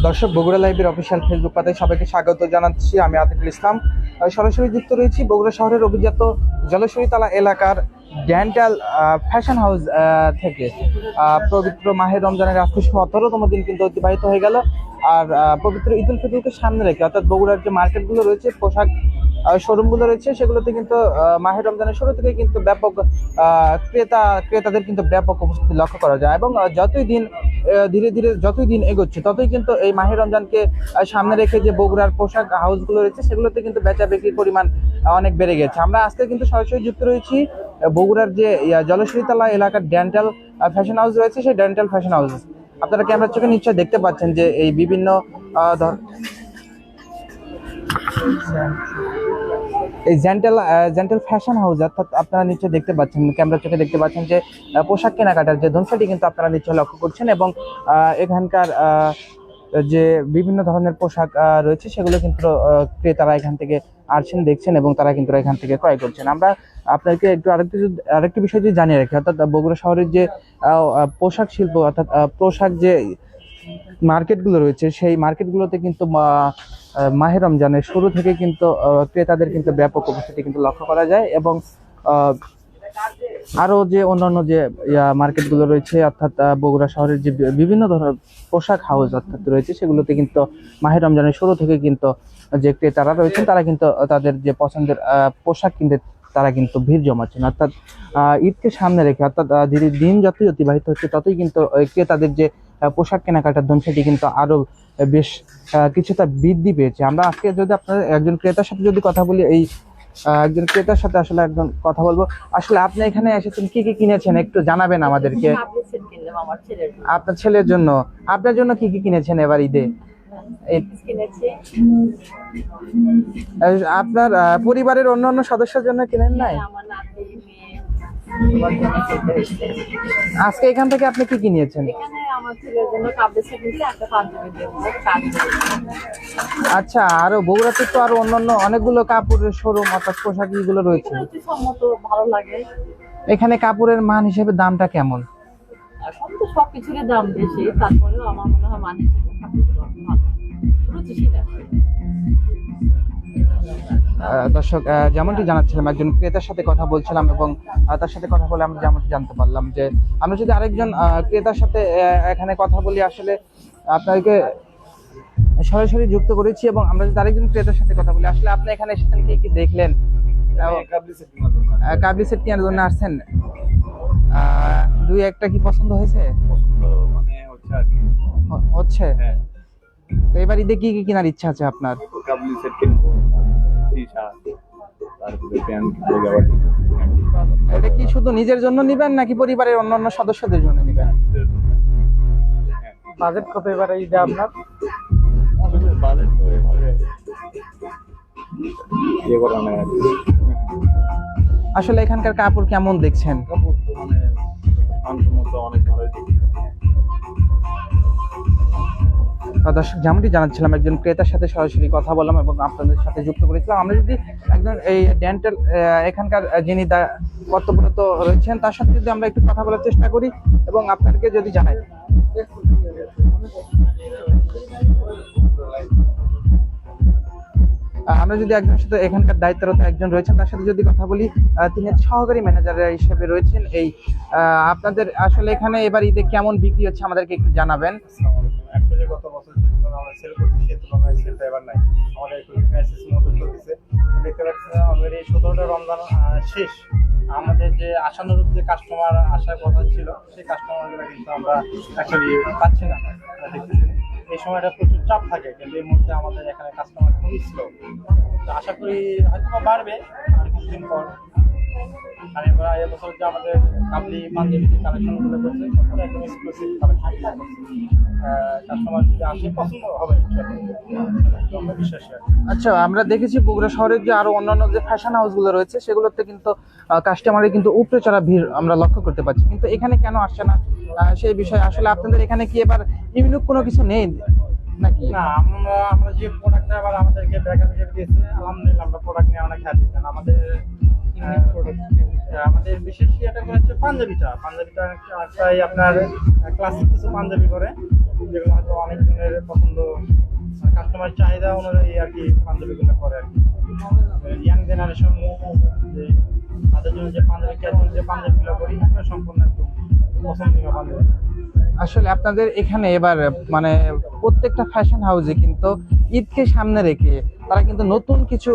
দর্শক, বগুড়া লাইভের official Facebook পাতায় সবাইকে স্বাগত জানাচ্ছি। আমি আতিকুল ইসলাম। সরাসরি যুক্ত রয়েছি বগুড়া শহরের অভিজাত জলেশ্বরীতলা এলাকার ডেন্টাল ফ্যাশন হাউস থেকে। পবিত্র মাহে রমজানের আজকে 17তম দিন কিন্তু অতিবাহিত হয়ে গেল। আর পবিত্র ঈদ উল ফিতরকে সামনে রেখে অর্থাৎ বগুড়ার যে মার্কেটগুলো রয়েছে, পোশাক শোরুমগুলো রয়েছে, সেগুলোতে কিন্তু মাহে রমজানের শুরু থেকে কিন্তু ব্যাপক ক্রেতাদের কিন্তু ব্যাপক উপস্থিতি লক্ষ্য করা যায়। এবং যতই দিন ধীরে ধীরে যতই দিন এগোচ্ছে ততই কিন্তু এই মাহে রমজানকে সামনে রেখে যে বগুড়ার পোশাক হাউসগুলো রয়েছে সেগুলোতে কিন্তু বেচা বিক্রির পরিমাণ অনেক বেড়ে গেছে। আমরা আজকে কিন্তু সরাসরি যুক্ত রয়েছি বগুড়ার যে জলেশ্বরীতলা এলাকার ডেন্টাল ফ্যাশন হাউস রয়েছে, সেই ডেন্টাল ফ্যাশন হাউস। আপনারা ক্যামেরার চোখে নিশ্চয়ই দেখতে পাচ্ছেন যে এই বিভিন্ন এই জেন্টাল ফ্যাশন হাউস, অর্থাৎ আপনারা নিশ্চয়ই দেখতে পাচ্ছেন, ক্যামেরার চোখে দেখতে পাচ্ছেন যে পোশাক কেনাকাটার যে ধ্বংসটি কিন্তু আপনারা নিশ্চয়ই লক্ষ্য করছেন। এবং এখানকার যে বিভিন্ন ধরনের পোশাক রয়েছে সেগুলো কিন্তু ক্রেতারা এখান থেকে আসছেন, দেখছেন এবং তারা কিন্তু এখান থেকে ক্রয় করছেন। আমরা আপনাকে একটু আরেকটি বিষয় যদি জানিয়ে রাখি, অর্থাৎ বগুড়া শহরের যে পোশাক শিল্প, অর্থাৎ পোশাক যে মার্কেটগুলো রয়েছে, সেই মার্কেটগুলোতে কিন্তু মাহে রমজানের শুরু থেকে কিন্তু ক্রেতাদের কিন্তু ব্যাপক উপস্থিতি কিন্তু লক্ষ্য করা যায়। এবং আরো যে অন্যান্য যে মার্কেটগুলো রয়েছে, অর্থাৎ বগুড়া শহরের যে বিভিন্ন ধরনের পোশাক হাউস অর্থাৎ রয়েছে, সেগুলোতে কিন্তু মাহে রমজানের শুরু থেকে কিন্তু যে ক্রেতারা রয়েছেন তারা কিন্তু তাদের যে পছন্দের পোশাক কিনতে তারা কিন্তু ভিড় জমাচ্ছেন। অর্থাৎ ঈদকে সামনে রেখে, অর্থাৎ ধীরে দিন যতই অতিবাহিত হচ্ছে ততই কিন্তু ক্রেতাদের যে পোশাক কেনাকাটার ধরন সেটি কিন্তু আরো বেশ কিছুটা বৃদ্ধি পেয়েছে। আমরা আজকে যদি আপনার একজন ক্রেতার সাথে যদি কথা বলি, এই একজন ক্রেতার সাথে আসলে একজন কথা বলবো। আসলে আপনি এখানে এসেছেন, কি কি কিনেছেন একটু জানাবেন আমাদেরকে। আপনার ছেলের জন্য, আপনার জন্য কি কি কিনেছেন এবার ঈদে? আপনার পরিবারের অন্যান্য সদস্যের জন্য কিনেন নাই? আজকে এখান থেকে আপনি কি কিনেছেন? আচ্ছা, আরো বগুড়াতে তো আরো অন্যান্য অনেকগুলো কাপড়ের শোরুম অর্থাৎ পোশাক গুলো রয়েছে। ভালো লাগে। এখানে কাপড়ের মান হিসেবে দামটা কেমন? এখন তো সবকিছুরই দাম বেশি, তারপরেও আমার মনে হয় মান হিসেবে দর্শক, যেমনটি জানাচ্ছিলাম, একজন ক্রেতার সাথে কথা বলছিলাম এবং তার সাথে কথা বলে আমরা যেমনটি জানতে পারলাম যে আমরা যদি আরেকজন ক্রেতার সাথে এখানে কথা বলি, আসলে আপনাকে সরাসরি যুক্ত করেছি এবং আমরা যদি আরেকজন ক্রেতার সাথে কথা বলি, আসলে আপনি এখানে এসেছেন কি কি দেখলেন? কাবলি সেট কেনার জন্য আসছেন? দুই একটা কি পছন্দ হয়েছে? হচ্ছে। তো এবার ঈদে কি কি কেনার ইচ্ছা আছে আপনার? কাবলি সেট কিনবো, এটা কি শুধু নিজের জন্য নিবেন নাকি পরিবারের অন্যান্য সদস্যদের জন্য নিবেন? বাজেট কত এবারে ঈদে আপনার? আসলে এখানকার কাপড় কেমন দেখছেন? দর্শক, যেমনটি জানাচ্ছিলাম, একজন ক্রেতার সাথে সরাসরি কথা বললাম এবং আপনাদের সাথে যুক্ত করেছিলাম। আমরা যদি একজন এই ডেন্টাল এখানকার যিনি কর্তব্যরত রয়েছেন তার সাথে যদি আমরা একটু কথা বলার চেষ্টা করি এবং আপনাদেরকে যদি জানাই, আমরা যদি একজনের সাথে এখানকার দায়িত্বরত একজন রয়েছেন তার সাথে যদি কথা বলি, তিনি সহকারী ম্যানেজার হিসেবে রয়েছেন। এই আপনাদের আসলে এখানে এবার ঈদে কেমন বিক্রি হচ্ছে আমাদেরকে একটু জানাবেন। গত বছর আমরা সেল করছি সে তুলনায় সেলটা এবার নাই, আমাদের একটু ক্রাইসিস মতো চলতেছে। দেখতে পাচ্ছি অলরেডি 17টা রমজান শেষ, আমাদের যে আশানুরূপ যে কাস্টমার আসার কথা ছিল সেই কাস্টমারগুলো কিন্তু আমরা অ্যাকচুয়ালি পাচ্ছি না। এই সময়টা প্রচুর চাপ থাকে, কিন্তু এর মধ্যে আমাদের এখানে কাস্টমার খুবই স্লো। আশা করি হয়তো বাড়বে আর কিছুদিন পর। আর এবার এবছর যে আমাদের কাবলি পাঞ্জাবি যে কালেকশনগুলো করছে সেগুলো একদম এক্সক্লুসিভ কালেকশন করছে, কাস্টমার যদি আসে পছন্দ হবে আমরা বিশ্বাসী। আচ্ছা, আমরা দেখেছি বগুড়া শহরের যে আরো অন্যান্য যে ফ্যাশন হাউসগুলো রয়েছে সেগুলোতে কিন্তু কাস্টমারের কিন্তু উপরে চড়া ভিড় আমরা লক্ষ্য করতে পারছি, কিন্তু এখানে কেন আসছে না সেই বিষয়ে আসলে আপনাদের এখানে কি এবার ইউনিক কোনো কিছু নেই নাকি? না, আমরা যে প্রোডাক্টটা আবার আমাদেরকে ব্যাকআপ হিসেবে দিয়েছে, আলহামদুলিল্লাহ আমরা প্রোডাক্ট নিয়ে অনেক হ্যাপি। কারণ আমাদের ইউনিক প্রোডাক্ট? আমাদের বিশেষ ইয়েটা করে হচ্ছে পাঞ্জাবিটা একটাই আপনার ক্লাসিক কিছু পাঞ্জাবি করে, যেগুলো হয়তো অনেক জনের পছন্দ, কাস্টমার চাহিদা অনুযায়ী আর কি পাঞ্জাবিগুলো করে আর কি। ইয়াং জেনারেশন যে তাদের জন্য যে পাঞ্জাবি ক্যাজুয়াল যে পাঞ্জাবিগুলো করি এগুলো সম্পূর্ণ একদম পছন্দনীয় পাঞ্জাবি। আসলে আপনাদের এখানে এবার মানে প্রত্যেকটা ফ্যাশন হাউসে কিন্তু ঈদকে সামনে রেখে তারা কিন্তু নতুন কিছু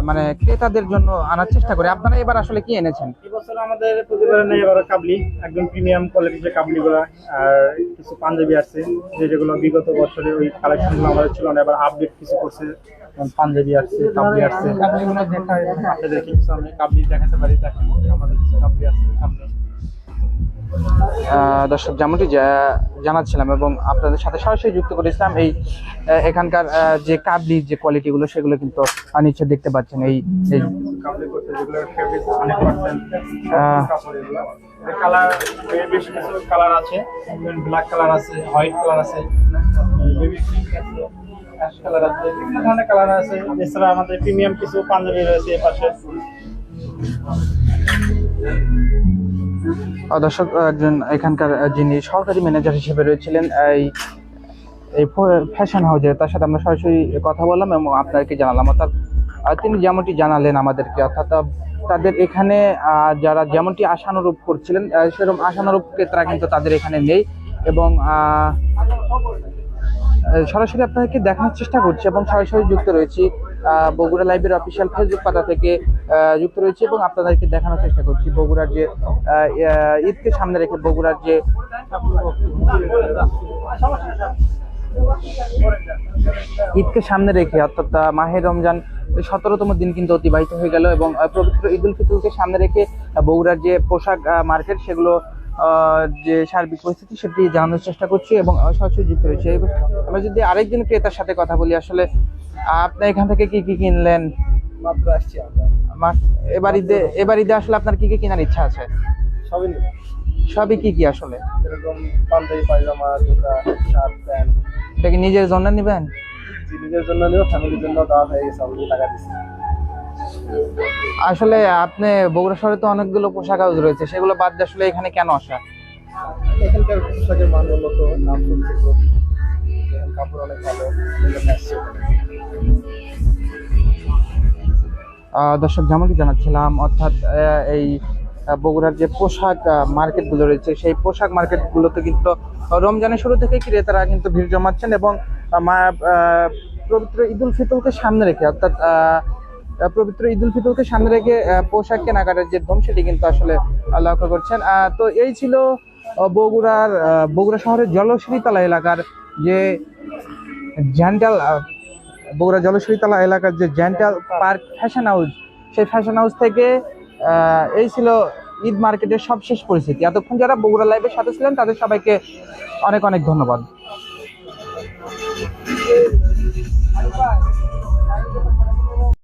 মানে ক্রেতাদের জন্য আনার চেষ্টা করে। আপনারা এবার আসলে কি এনেছেন? এবছর আমাদের প্রতিবারে এবার কাবলি একদম প্রিমিয়াম কোয়ালিটির যে কাবলিগুলো, আর কিছু পাঞ্জাবি আছে যেগুলো বিগত বছরে ওই কালেকশনগুলো আমাদের ছিল না, এবার আপডেট কিছু করছে। যেমন পাঞ্জাবি আসছে, কাবলি আসছে, কাবলিগুলো দেখায় আপনাদেরকে কিছু আমি কাবলি দেখাতে পারি। দেখেন আমাদের কিছু কাবলি আসছে সামনে। দর্শক যেমনটি জানাচ্ছিলাম এবং আপনাদের সাথে সরাসরি যুক্ত করেছিলাম, এই এখানকার যে কাবলি যে কোয়ালিটিগুলো সেগুলো কিন্তু নিচে দেখতে পাচ্ছেন। এই কাবলি করতে যেগুলো ফেব্রিক 100% কাপড়, এগুলো কালার বেশ কিছু কালার আছে, ব্ল্যাক কালার আছে, হোয়াইট কালার আছে, বেবি পিঙ্ক আছে, অ্যাশ কালার আছে, বিভিন্ন ধরনের কালার আছে। এছাড়া আমাদের প্রিমিয়াম কিছু পাঞ্জাবি রয়েছে এই পাশে। দর্শক একজন এখানকার যিনি সহকারী ম্যানেজার হিসেবে রয়েছিলেন এই ফ্যাশন হাউজের, তার সাথে আমরা সরাসরি কথা বললাম এবং আপনাদেরকে জানালাম। অর্থাৎ তিনি যেমনটি জানালেন আমাদেরকে, অর্থাৎ তাদের এখানে যারা যেমনটি আশানুরূপ করছিলেন সেরকম আশানুরূপ ক্রেতারা কিন্তু তাদের এখানে নেই এবং সরাসরি আপনাদেরকে দেখানোর চেষ্টা করছি এবং সরাসরি যুক্ত রয়েছি বগুড়া লাইভের অফিসিয়াল ফেসবুক পাতা থেকে যুক্ত রয়েছি এবং আপনাদেরকে দেখানোর চেষ্টা করছি বগুড়ার যে ঈদকে সামনে রেখে বগুড়ার যে ঈদকে সামনে রেখে অর্থাৎ মাহে রমজান 17তম দিন কিন্তু অতিবাহিত হয়ে গেল এবং পবিত্র ঈদ উল ফিতরকে সামনে রেখে বগুড়ার যে পোশাক মার্কেট সেগুলো যে সার্বিক পরিস্থিতি সেটি জানানোর চেষ্টা করছি এবং সরাসরি যুক্ত রয়েছে। আমরা যদি আরেকজন ক্রেতার সাথে কথা বলি, আসলে আপনি এখান থেকে কি কি কিনলেন? মাত্র আসছি এবার ঈদে আসলে আপনার কি কি কেনার ইচ্ছা আছে? সবই কি কি আসলে? এরকম পাঞ্জাবি, পায়জামা, জুতা, শার্ট, প্যান্ট। এটা কি নিজের জন্য নেবেন? নিজের জন্য নিও, ফ্যামিলির জন্য দেওয়া হয়ে গেছে, আমি টাকা দিচ্ছি। আসলে আপনি বগুড়া শহরে তো অনেকগুলো পোশাক হাউস রয়েছে, সেগুলো বাদ দিয়ে আসলে এখানে কেন আসা? এখানকার পোশাকের মান উন্নত, নাম শুনছি খুব, কাপড় অনেক ভালো, দর্শক যেমনটি জানাচ্ছিলাম, অর্থাৎ এই বগুড়ার যে পোশাক মার্কেটগুলো রয়েছে সেই পোশাক মার্কেটগুলোতে কিন্তু রমজানের শুরু থেকে ক্রেতারা কিন্তু ভিড় জমাচ্ছেন এবং পবিত্র ঈদ উল ফিতরকে সামনে রেখে অর্থাৎ পবিত্র ঈদ উল ফিতরকে সামনে রেখে পোশাক কেনাকাটার যে ধুম সেটি কিন্তু আসলে লক্ষ্য করছেন। তো এই ছিল বগুড়া শহরের জলশ্রীতলা এলাকার যে জ্যান্টাল বগুড়া জলশ্রীতলা এলাকার যে জ্যান্টাল পার্ক ফ্যাশন হাউস, সেই ফ্যাশন হাউস থেকে এই ছিল ঈদ মার্কেটের সবশেষ পরিস্থিতি। এতক্ষণ যারা বগুড়া লাইভের সাথে ছিলেন তাদের সবাইকে অনেক অনেক ধন্যবাদ।